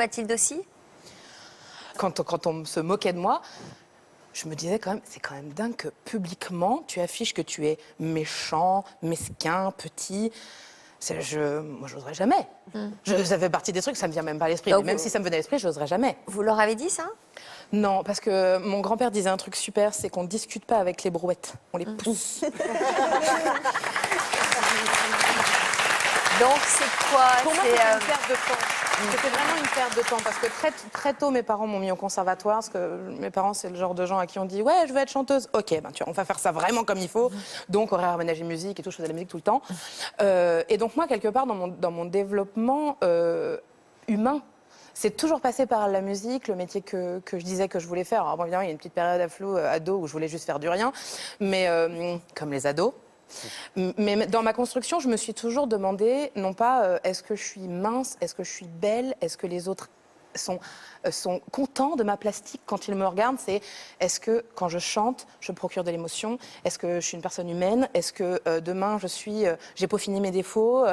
Mathilde aussi? Quand on se moquait de moi, je me disais quand même, c'est quand même dingue que publiquement, tu affiches que tu es méchant, mesquin, petit. Moi, j'oserais jamais. Ça fait partie des trucs, ça me vient même pas à l'esprit. Donc, Même si ça me venait à l'esprit, j'oserais jamais. Vous leur avez dit ça? Non, parce que mon grand-père disait un truc super, c'est qu'on ne discute pas avec les brouettes, on les pousse. Donc c'est quoi? Pour moi, c'était une perte de temps. C'était vraiment une perte de temps parce que très tôt, mes parents m'ont mis au conservatoire parce que mes parents, c'est le genre de gens à qui on dit « Ouais, je veux être chanteuse. » Ok, ben, on va faire ça vraiment comme il faut. Donc, horaire aménagé musique et tout, je faisais de la musique tout le temps. Et donc, moi, quelque part, dans mon développement humain, c'est toujours passé par la musique, le métier que je disais que je voulais faire. Alors, bon, évidemment, il y a une petite période à flou, ado, où je voulais juste faire du rien, mais comme les ados. Mais dans ma construction, je me suis toujours demandé, non pas est-ce que je suis mince, est-ce que je suis belle, est-ce que les autres sont contents de ma plastique quand ils me regardent, c'est est-ce que quand je chante, je procure de l'émotion, est-ce que je suis une personne humaine, est-ce que demain j'ai peaufiné mes défauts,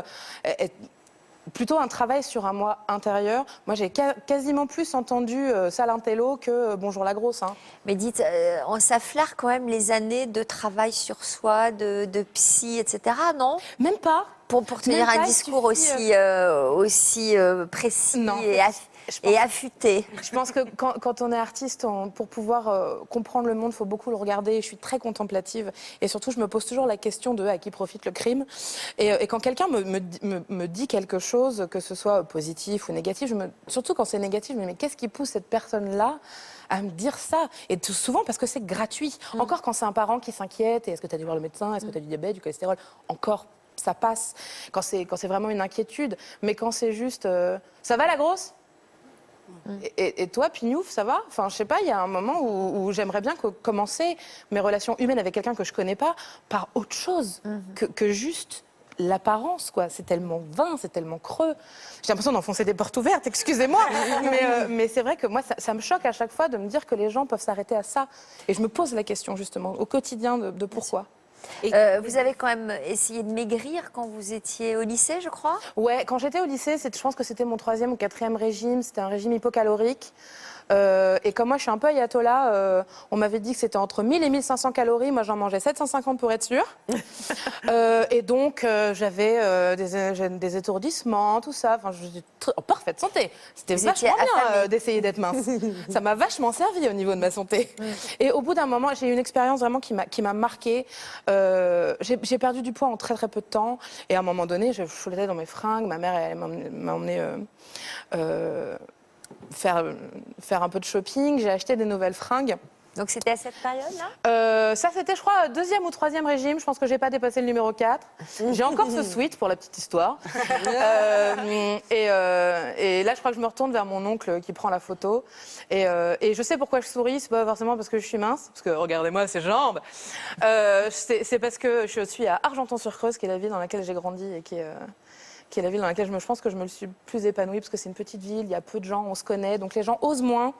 plutôt un travail sur un moi intérieur. Moi, j'ai quasiment plus entendu Salintello que Bonjour la grosse. Hein. Mais dites, on s'afflaire quand même les années de travail sur soi, de psy, etc., non? Même pas. Pour tenir un discours aussi précis non, et affûté. Je pense que quand on est artiste, pour pouvoir comprendre le monde, il faut beaucoup le regarder. Je suis très contemplative et surtout, je me pose toujours la question de à qui profite le crime. Et quand quelqu'un me dit quelque chose, que ce soit positif ou négatif, surtout quand c'est négatif, je me dis mais qu'est-ce qui pousse cette personne-là à me dire ça? Et tout souvent parce que c'est gratuit. Encore quand c'est un parent qui s'inquiète, et est-ce que tu as dû voir le médecin, est-ce que tu as du diabète, du cholestérol, encore ça passe. Quand c'est vraiment une inquiétude, mais quand c'est juste ça va la grosse? Et toi, Pignouf, ça va? Enfin, je sais pas, il y a un moment où j'aimerais bien commencer mes relations humaines avec quelqu'un que je connais pas par autre chose que juste l'apparence, quoi. C'est tellement vain, c'est tellement creux. J'ai l'impression d'enfoncer des portes ouvertes, excusez-moi. Mais c'est vrai que moi, ça me choque à chaque fois de me dire que les gens peuvent s'arrêter à ça. Et je me pose la question, justement, au quotidien de pourquoi. Vous avez quand même essayé de maigrir quand vous étiez au lycée, je crois? Ouais, quand j'étais au lycée, je pense que c'était mon 3e ou 4e régime. C'était un régime hypocalorique. Et comme moi, je suis un peu ayatollah, on m'avait dit que c'était entre 1000 et 1500 calories. Moi, j'en mangeais 750 pour être sûre. Et donc, j'avais des étourdissements, tout ça. Enfin, j'étais en parfaite santé. C'était vachement bien d'essayer d'être mince. Ça m'a vachement servi au niveau de ma santé. Et au bout d'un moment, j'ai eu une expérience vraiment qui m'a marquée. J'ai perdu du poids en très très peu de temps. Et à un moment donné, je fouettais dans mes fringues. Ma mère, elle m'a emmenée faire un peu de shopping. J'ai acheté des nouvelles fringues. Donc c'était à cette période-là? Ça, c'était, je crois, 2e ou 3e régime. Je pense que j'ai pas dépassé le numéro 4. J'ai encore ce sweat, pour la petite histoire. Et là, je crois que je me retourne vers mon oncle qui prend la photo. Et je sais pourquoi je souris. C'est pas forcément parce que je suis mince, parce que regardez-moi ces jambes. C'est parce que je suis à Argenton-sur-Creuse, qui est la ville dans laquelle j'ai grandi et qui est la ville dans laquelle je pense que je me suis plus épanouie, parce que c'est une petite ville, il y a peu de gens, on se connaît, donc les gens osent moins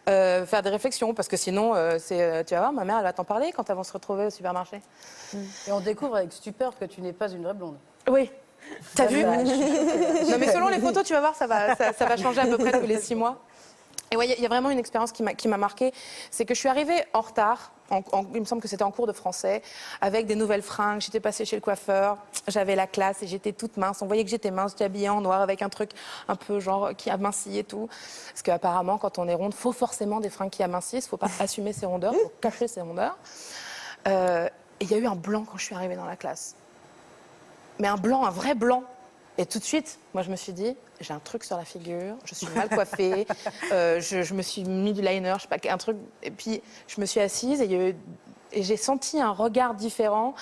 faire des réflexions, parce que sinon, tu vas voir, ma mère, elle va t'en parler quand elles vont se retrouver au supermarché. Et on découvre avec stupeur que tu n'es pas une vraie blonde. Oui. T'as vu? Non, mais selon les photos, tu vas voir, ça va changer à peu près tous les 6 mois. Et ouais, il y a vraiment une expérience qui m'a marquée, c'est que je suis arrivée en retard, il me semble que c'était en cours de français, avec des nouvelles fringues. J'étais passée chez le coiffeur, j'avais la classe et j'étais toute mince. On voyait que j'étais mince, j'étais habillée en noir avec un truc un peu genre qui amincit et tout. Parce qu'apparemment, quand on est ronde, il faut forcément des fringues qui amincissent, il ne faut pas assumer ses rondeurs, il faut cacher ses rondeurs. Et il y a eu un blanc quand je suis arrivée dans la classe. Mais un blanc, un vrai blanc. Et tout de suite, moi, je me suis dit, j'ai un truc sur la figure, je suis mal coiffée, je me suis mis du liner, je sais pas, un truc. Et puis, je me suis assise et j'ai senti un regard différent.